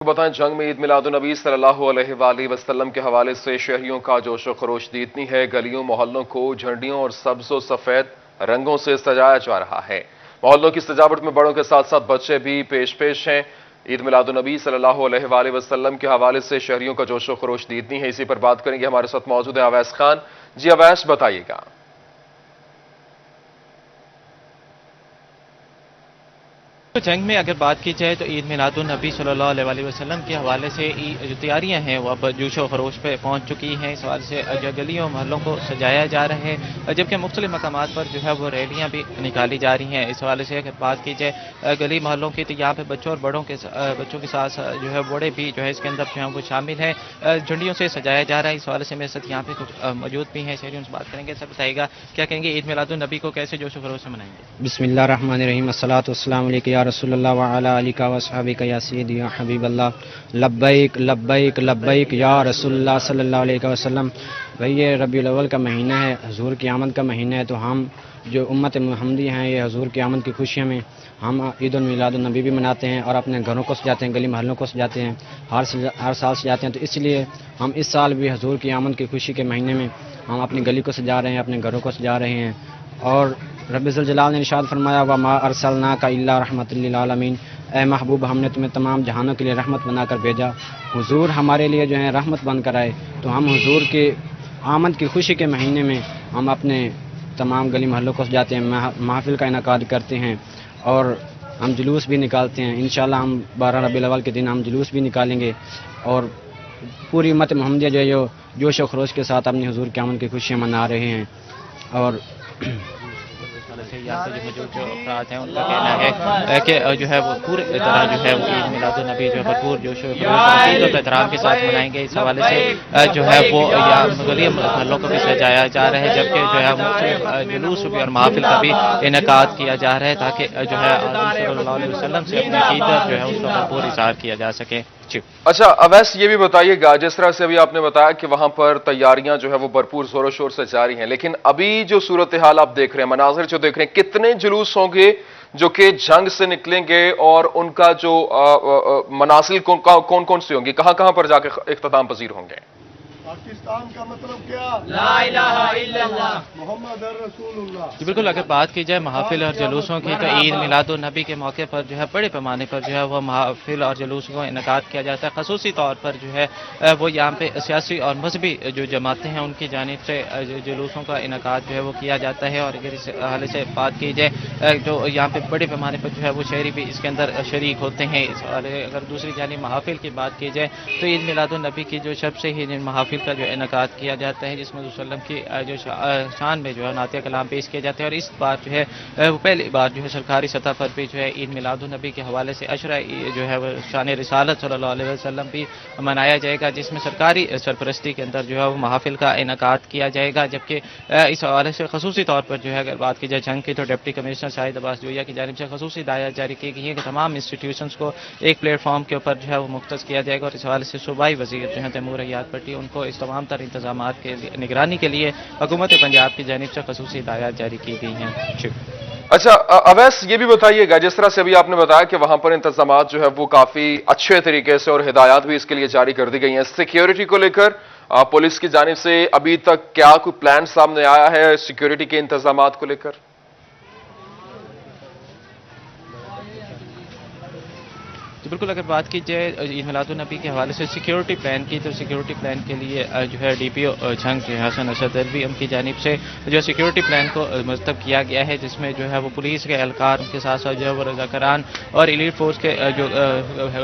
بتائیں جنگ میں عید میلاد النبی صلی اللہ علیہ وآلہ وسلم کے حوالے سے شہریوں کا جوش و خروش دیدنی ہے۔ گلیوں محلوں کو جھنڈیوں اور سبز و سفید رنگوں سے سجایا جا رہا ہے۔ محلوں کی سجاوٹ میں بڑوں کے ساتھ ساتھ بچے بھی پیش ہیں۔ عید میلاد النبی صلی اللہ علیہ وآلہ وسلم کے حوالے سے شہریوں کا جوش و خروش دیدنی ہے۔ اسی پر بات کریں گے، ہمارے ساتھ موجود ہے اویس خان۔ جی اویس، بتائیے گا۔ جنگ میں اگر بات کی جائے تو عید میلاد النبی صلی اللہ علیہ وسلم کے حوالے سے جو تیاریاں ہیں وہ اب جوش و خروش پہ پہنچ چکی ہیں۔ اس حوالے سے جو گلیوں محلوں کو سجایا جا رہا ہے، جبکہ مختلف مقامات پر جو ہے وہ ریلیاں بھی نکالی جا رہی ہیں۔ اس حوالے سے اگر بات کی جائے گلی محلوں کی، تو یہاں پہ بچوں اور بچوں کے ساتھ جو ہے بڑے بھی جو ہے اس کے اندر جو ہے وہ شامل ہیں۔ جھنڈیوں سے سجایا جا رہا ہے۔ اس حوالے سے میرے ساتھ یہاں پہ کچھ موجود بھی ہیں، شہریوں سے بات کریں گے۔ سر بتائیے گا، کیا کہیں گے عید میلاد النبی کو کیسے جوش و خروش سے منائیں گے؟ بسم اللہ الرحمن الرحیم، الصلاۃ والسلام علیکہ یا رسول اللہ وعلی آلہ وصحبہ یا سیدی یا حبیب اللہ، لبیک لبیک لبیک یا رسول اللہ صلی اللہ علیہ وسلم۔ بھئی یہ ربیع الاول کا مہینہ ہے، حضور کی آمد کا مہینہ ہے، تو ہم جو امت محمدی ہیں یہ حضور کی آمد کی خوشیوں میں ہم عید میلاد النبی بھی مناتے ہیں اور اپنے گھروں کو سجاتے ہیں، گلی محلوں کو سجاتے ہیں، ہر سال سجاتے ہیں۔ تو اس لیے ہم اس سال بھی حضور کی آمد کی خوشی کے مہینے میں ہم اپنی گلی کو سجا رہے ہیں، اپنے گھروں کو سجا رہے ہیں۔ اور رب ذوالجلال نے ارشاد فرمایا، وَمَا أَرْسَلْنَاكَ إِلَّا رَحْمَةً لِّلْعَالَمِينَ، اے محبوب ہم نے تمہیں تمام جہانوں کے لیے رحمت بنا کر بھیجا۔ حضور ہمارے لیے جو ہے رحمت بن کر آئے، تو ہم حضور کی آمد کی خوشی کے مہینے میں ہم اپنے تمام گلی محلوں کو سجاتے ہیں، محفل کا انعقاد کرتے ہیں اور ہم جلوس بھی نکالتے ہیں۔ انشاءاللہ ہم 12 ربیع الاول کے دن ہم جلوس بھی نکالیں گے اور پوری امت محمدیہ جو ہے جوش و خروش کے ساتھ اپنی حضور کی آمد کی خوشیاں منا رہے ہیں۔ اور یہاں پہ جو افراد ہیں ان کا کہنا ہے کہ جو ہے وہ پورے طرح جو ہے وہ عید میلاد النبی جو ہے بھرپور جوش و خروش اور احترام کے ساتھ منائیں گے۔ اس حوالے سے جو ہے وہ گلی محلوں کو بھی سجایا جا رہا ہے، جبکہ جو ہے مختلف جلوس بھی اور محافل کا بھی انعقاد کیا جا رہا ہے، تاکہ جو ہے صلی اللہ علیہ وسلم سے اپنی عقیدت جو ہے اس کا بھرپور اظہار کیا جا سکے۔ اچھا اویس، یہ بھی بتائیے گا، جس طرح سے ابھی آپ نے بتایا کہ وہاں پر تیاریاں جو ہے وہ بھرپور زور و شور سے جاری ہیں، لیکن ابھی جو صورتحال آپ دیکھ رہے ہیں، مناظر جو دیکھ رہے ہیں، کتنے جلوس ہوں گے جو کہ جنگ سے نکلیں گے اور ان کا جو منازل کون کون سے ہوں گے، کہاں کہاں پر جا کے اختتام پذیر ہوں گے؟ پاکستان کا مطلب کیا؟ لا الہ الا اللہ محمد رسول اللہ۔ جی بالکل، اگر بات کی جائے محافل اور جلوسوں کی، تو عید میلاد النبی کے موقع پر جو ہے بڑے پیمانے پر جو ہے وہ محافل اور جلوسوں کا انعقاد کیا جاتا ہے۔ خصوصی طور پر جو ہے وہ یہاں پہ سیاسی اور مذہبی جو جماعتیں ہیں ان کی جانب سے جلوسوں کا انعقاد جو ہے وہ کیا جاتا ہے۔ اور اگر اس حوالے سے بات کی جائے جو یہاں پہ بڑے پیمانے پر جو ہے وہ شہری بھی اس کے اندر شریک ہوتے ہیں۔ اس حوالے اگر دوسری جانب محافل کی بات کی جائے تو عید میلاد النبی کی جو شب سے ہی محافل کا جو انعقاد کیا جاتا ہے، جس میں رسول اللہ کی جو شان میں جو ہے نعتیہ کلام پیش کیا جاتے ہیں۔ اور اس بار جو ہے وہ پہلی بار جو ہے سرکاری سطح پر بھی جو ہے عید میلاد النبی کے حوالے سے عشرہ جو ہے وہ شان رسالت صلی اللہ علیہ وسلم بھی منایا جائے گا، جس میں سرکاری سرپرستی کے اندر جو ہے وہ محافل کا انعقاد کیا جائے گا۔ جبکہ اس حوالے سے خصوصی طور پر جو ہے اگر بات کی جائے جنگ کی، تو ڈپٹی کمشنر شاہد عباس جویا کی جانب سے خصوصی ہدایت جاری کی گئی ہے کہ تمام انسٹیٹیوشنز کو ایک پلیٹ فارم کے اوپر جو ہے وہ مختص کیا جائے گا۔ اور اس حوالے سے صوبائی وزیر جو ہے تیمور حیات بٹی، ان کو اس تمام تر انتظامات کے نگرانی کے لیے حکومت پنجاب کی جانب سے خصوصی ہدایات جاری کی گئی ہیں۔ اچھا اویس، یہ بھی بتائیے گا، جس طرح سے ابھی آپ نے بتایا کہ وہاں پر انتظامات جو ہے وہ کافی اچھے طریقے سے اور ہدایات بھی اس کے لیے جاری کر دی گئی ہیں، سیکیورٹی کو لے کر پولیس کی جانب سے ابھی تک کیا کوئی پلان سامنے آیا ہے سیکیورٹی کے انتظامات کو لے کر؟ تو بالکل، اگر بات کی جائے عید میلاد النبی کے حوالے سے سیکیورٹی پلان کی، تو سیکیورٹی پلان کے لیے جو ہے ڈی پی او جھنگ جو ہے حسن اسد الوی ان کی جانب سے جو سیکیورٹی پلان کو مرتب کیا گیا ہے، جس میں جو ہے وہ پولیس کے اہلکار کے ساتھ ساتھ جو ہے وہ رضاکاران اور ایلیٹ فورس کے جو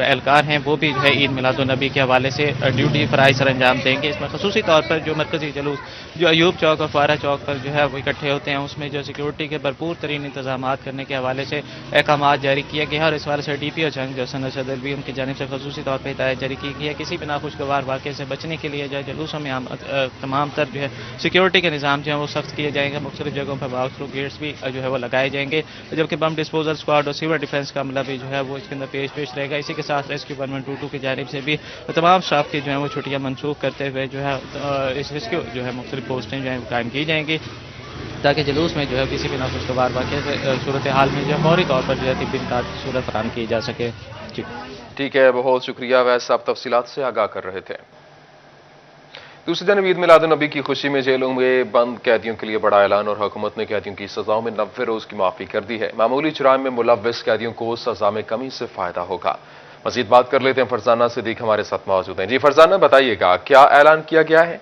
اہلکار ہیں وہ بھی جو ہے عید میلاد النبی کے حوالے سے ڈیوٹی فرائض سر انجام دیں گے۔ اس میں خصوصی طور پر جو مرکزی جلوس جو ایوب چوک اور فوارہ چوک پر جو ہے وہ اکٹھے ہوتے ہیں، اس میں جو سیکیورٹی کے بھرپور ترین انتظامات کرنے کے حوالے سے احکامات جاری کیے گئے ہیں۔ اور اس حوالے سے ڈی پی او جنگ جو حسن اسد الوی ان کی جانب سے خصوصی طور پہ ہدایت جاری کی گئی ہے، کسی بھی ناخوشگوار واقعے سے بچنے کے لیے جو ہے جلوسوں میں تمام تر جو ہے سیکیورٹی کے نظام جو ہے وہ سخت کیے جائیں گے۔ مختلف جگہوں پر واک تھرو گیٹس بھی جو ہے وہ لگائے جائیں گے، جبکہ بم ڈسپوزل اسکواڈ اور سیور ڈیفنس کا عملہ بھی جو ہے وہ اس کے اندر پیش رہے گا۔ اسی کے ساتھ ریسکیو 1122 کی جانب سے بھی تمام اسٹاف کی جو ہے وہ چھٹیاں منسوخ کرتے ہوئے جو ہے اس ریسکیو جو ہے مختلف پوسٹیں جو ہیں قائم کی جائیں گی۔ تاکہ جلوس میں جو ہے کسی بھی ناخوشگوار واقعے سے صورتحال میں جو ہے فوری طور پر جو ہے طبی امداد کی صورت فراہم کی جا سکے. جی ٹھیک ہے، بہت شکریہ ویس صاحب تفصیلات سے آگاہ کر رہے تھے. دوسری جانب عید میلاد النبی کی خوشی میں جیلوں میں بند قیدیوں کے لیے بڑا اعلان اور حکومت نے قیدیوں کی سزاؤں میں 90 روز کی معافی کر دی ہے. معمولی جرائم میں ملوث قیدیوں کو سزا میں کمی سے فائدہ ہوگا. مزید بات کر لیتے ہیں، فرزانہ صدیق ہمارے ساتھ موجود ہیں. جی فرزانہ، بتائیے گا کیا اعلان کیا گیا ہے؟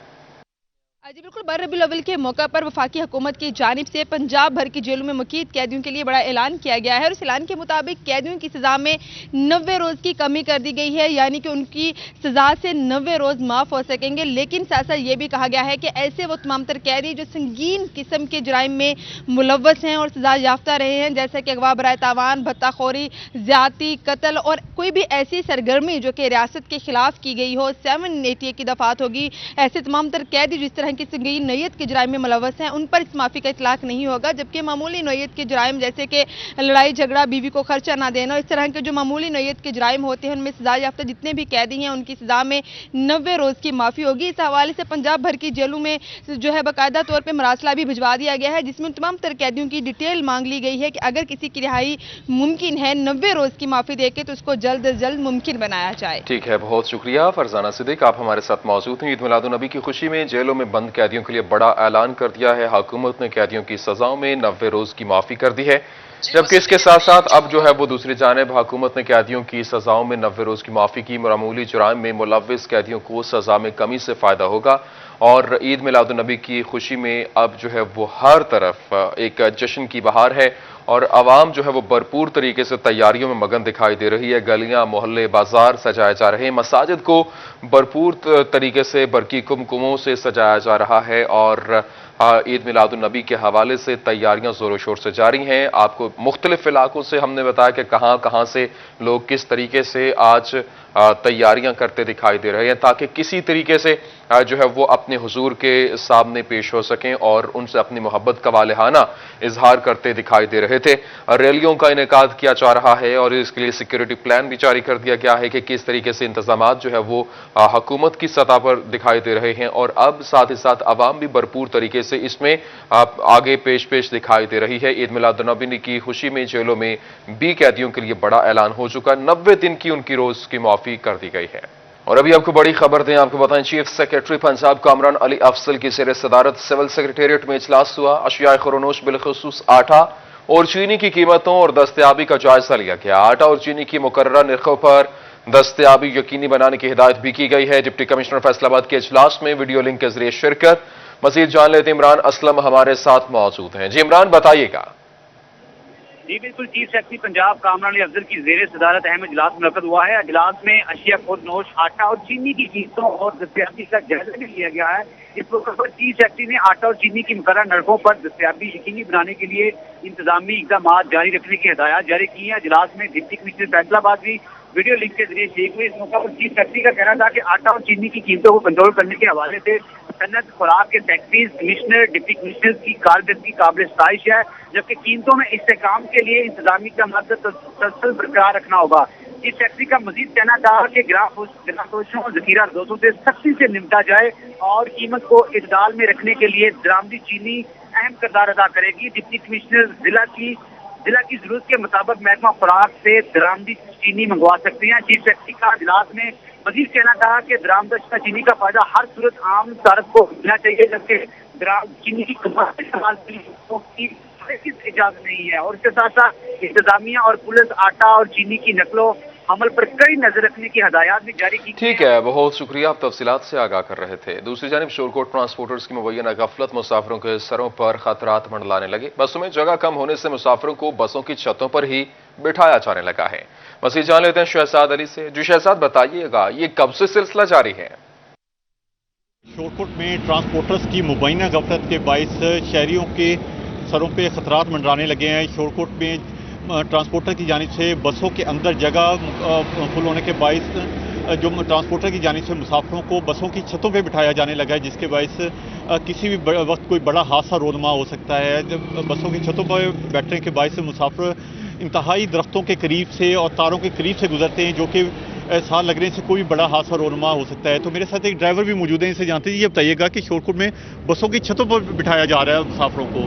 جی بالکل، ربیع الاول کے موقع پر وفاقی حکومت کی جانب سے پنجاب بھر کی جیلوں میں مقید قیدیوں کے لیے بڑا اعلان کیا گیا ہے، اور اس اعلان کے مطابق قیدیوں کی سزا میں 90 روز کی کمی کر دی گئی ہے، یعنی کہ ان کی سزا سے 90 روز معاف ہو سکیں گے. لیکن ساتھ ساتھ یہ بھی کہا گیا ہے کہ ایسے وہ تمام تر قیدی جو سنگین قسم کے جرائم میں ملوث ہیں اور سزا یافتہ رہے ہیں، جیسے کہ اغوا برائے تاوان، بھتہ خوری، زیادتی، قتل اور کوئی بھی ایسی سرگرمی جو کہ ریاست کے خلاف کی گئی ہو، 788 کی دفعات ہوگی، ایسے تمام تر قیدی جس طرح کی سنگین نوعیت کے جرائم میں ملوث ہیں ان پر اس معافی کا اطلاق نہیں ہوگا. جبکہ معمولی نوعیت کے جرائم جیسے کہ لڑائی جھگڑا، بیوی کو خرچہ نہ دینا، اس طرح کے جو معمولی نوعیت کے جرائم ہوتے ہیں ان میں سزا یافتہ جتنے بھی قیدی ہیں ان کی سزا میں 90 روز کی معافی ہوگی. اس حوالے سے پنجاب بھر کی جیلوں میں جو ہے باقاعدہ طور پہ مراسلہ بھی بھجوا دیا گیا ہے، جس میں تمام تر قیدیوں کی ڈیٹیل مانگ لی گئی ہے کہ اگر کسی کی رہائی ممکن ہے 90 روز کی معافی دے کے تو اس کو جلد از جلد ممکن بنایا جائے. ٹھیک ہے، بہت شکریہ فرزانہ صدیق، آپ ہمارے ساتھ موجود ہیں. عید میلاد النبی کی خوشی میں جیلوں میں بند قیدیوں کے لیے بڑا اعلان کر دیا ہے. حکومت نے قیدیوں کی سزاؤں میں 90 روز کی معافی کر دی ہے، جبکہ اس کے ساتھ ساتھ اب جو ہے وہ دوسری جانب حکومت نے قیدیوں کی سزاؤں میں 90 روز کی معافی کی. معمولی جرائم میں ملوث قیدیوں کو سزا میں کمی سے فائدہ ہوگا، اور عید میلاد النبی کی خوشی میں اب جو ہے وہ ہر طرف ایک جشن کی بہار ہے، اور عوام جو ہے وہ بھرپور طریقے سے تیاریوں میں مگن دکھائی دے رہی ہے. گلیاں، محلے، بازار سجائے جا رہے ہیں، مساجد کو بھرپور طریقے سے برقی کمکموں سے سجایا جا رہا ہے، اور عید میلاد النبی کے حوالے سے تیاریاں زور و شور سے جاری ہیں. آپ کو مختلف علاقوں سے ہم نے بتایا کہ کہاں کہاں سے لوگ کس طریقے سے آج تیاریاں کرتے دکھائی دے رہے ہیں، تاکہ کسی طریقے سے جو ہے وہ اپنے حضور کے سامنے پیش ہو سکیں اور ان سے اپنی محبت کا والہانہ اظہار کرتے دکھائی دے رہے تھے. ریلیوں کا انعقاد کیا جا رہا ہے، اور اس کے لیے سیکیورٹی پلان بھی جاری کر دیا گیا ہے کہ کس طریقے سے انتظامات جو ہے وہ حکومت کی سطح پر دکھائی دے رہے ہیں، اور اب ساتھ ہی ساتھ عوام بھی بھرپور طریقے سے اس میں آگے پیش دکھائی دے رہی ہے. عید میلاد النبی کی خوشی میں جیلوں میں بھی قیدیوں کے لیے بڑا اعلان ہو چکا، 90 دن کی ان کی روز کی معافی کر دی گئی ہے. اور ابھی آپ کو بڑی خبر دیں، آپ کو بتائیں چیف سیکریٹری پنجاب کامران علی افضل کی زیر صدارت سول سیکریٹریٹ میں اجلاس ہوا. اشیاء خورنوش بالخصوص آٹا اور چینی کی قیمتوں اور دستیابی کا جائزہ لیا گیا. آٹا اور چینی کی مقررہ نرخوں پر دستیابی یقینی بنانے کی ہدایت بھی کی گئی ہے. ڈپٹی کمشنر فیصل آباد کے اجلاس میں ویڈیو لنک کے ذریعے شرکت. مزید جان لیتے عمران اسلم ہمارے ساتھ موجود ہیں. جی عمران، بتائیے گا. جی بالکل، چیف سیکرٹری پنجاب کامران علی افضل کی زیر صدارت اہم اجلاس منعقد ہوا ہے. اجلاس میں اشیاء خورنوش آٹا اور چینی کی قیمتوں اور دستیابی کا جائزہ بھی لیا گیا ہے. اس موقع پر چیف سیکرٹری نے آٹا اور چینی کی مقررہ نرخوں پر دستیابی یقینی بنانے کے لیے انتظامی اقدامات جاری رکھنے کی ہدایات جاری کی ہیں. اجلاس میں ڈپٹی کمشنر فیصل آباد بھی ویڈیو لنک کے ذریعے شریک ہوئے. اس موقع پر چیف سیکرٹری کا کہنا تھا کہ آٹا اور چینی کی قیمتوں کو کنٹرول کرنے کے حوالے سے صنعت خوراک کے سیکرٹریز، کمشنر، ڈپٹی کمشنر کی کارکردگی قابل ستائش ہے، جبکہ قیمتوں میں استحکام کے لیے انتظامی اقدامات کا تسلسل برقرار رکھنا ہوگا. چیف سیکرٹری کا مزید کہنا تھا کہ گراہ فروشوں اور ذخیرہ دوستوں سے سختی سے نمٹا جائے اور قیمت کو اعتدال میں رکھنے کے لیے درآمدی چینی اہم کردار ادا کرے گی. ڈپٹی کمشنر ضلع کی ضرورت کے مطابق محکمہ خوراک سے درآمدی چینی منگوا سکتے ہیں. چیف سیکرٹری کا اجلاس میں مزید کہنا تھا کہ درآمدشدہ چینی کا فائدہ ہر صورت عام صارف کو ملنا چاہیے، جبکہ چینی کی قیمت استعمال کی اجازت نہیں ہے. اور اس کے ساتھ ساتھ انتظامیہ اور پولیس آٹا اور چینی کی نقل و حمل پر کئی نظر رکھنے کی ہدایات بھی جاری کی. ٹھیک ہے، بہت شکریہ، آپ تفصیلات سے آگاہ کر رہے تھے. دوسری جانب شورکوٹ ٹرانسپورٹرز کی مبینہ غفلت مسافروں کے سروں پر خطرات منڈلانے لگے. بسوں میں جگہ کم ہونے سے مسافروں کو بسوں کی چھتوں پر ہی بٹھایا جانے لگا ہے. مزید جان لیتے ہیں شہزاد علی سے. جی شہزاد، بتائیے گا یہ کب سے سلسلہ جاری ہے؟ شورکوٹ میں ٹرانسپورٹرز کی مبینہ غفلت کے باعث شہریوں کے سروں پہ خطرات منڈرانے لگے ہیں. شورکوٹ میں ٹرانسپورٹر کی جانب سے بسوں کے اندر جگہ فل ہونے کے باعث جو ٹرانسپورٹر کی جانب سے مسافروں کو بسوں کی چھتوں پہ بٹھایا جانے لگا ہے، جس کے باعث کسی بھی وقت کوئی بڑا حادثہ رونما ہو سکتا ہے. بسوں کی چھتوں پر بیٹھنے کے باعث مسافر انتہائی درختوں کے قریب سے اور تاروں کے قریب سے گزرتے ہیں، جو کہ ساتھ لگنے سے کوئی بڑا حادثہ رونما ہو سکتا ہے. تو میرے ساتھ ایک ڈرائیور بھی موجود ہیں، ان سے جانتے ہیں. یہ بتائیے گا کہ شورکوٹ میں بسوں کی چھتوں پر بٹھایا جا رہا ہے مسافروں کو،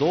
2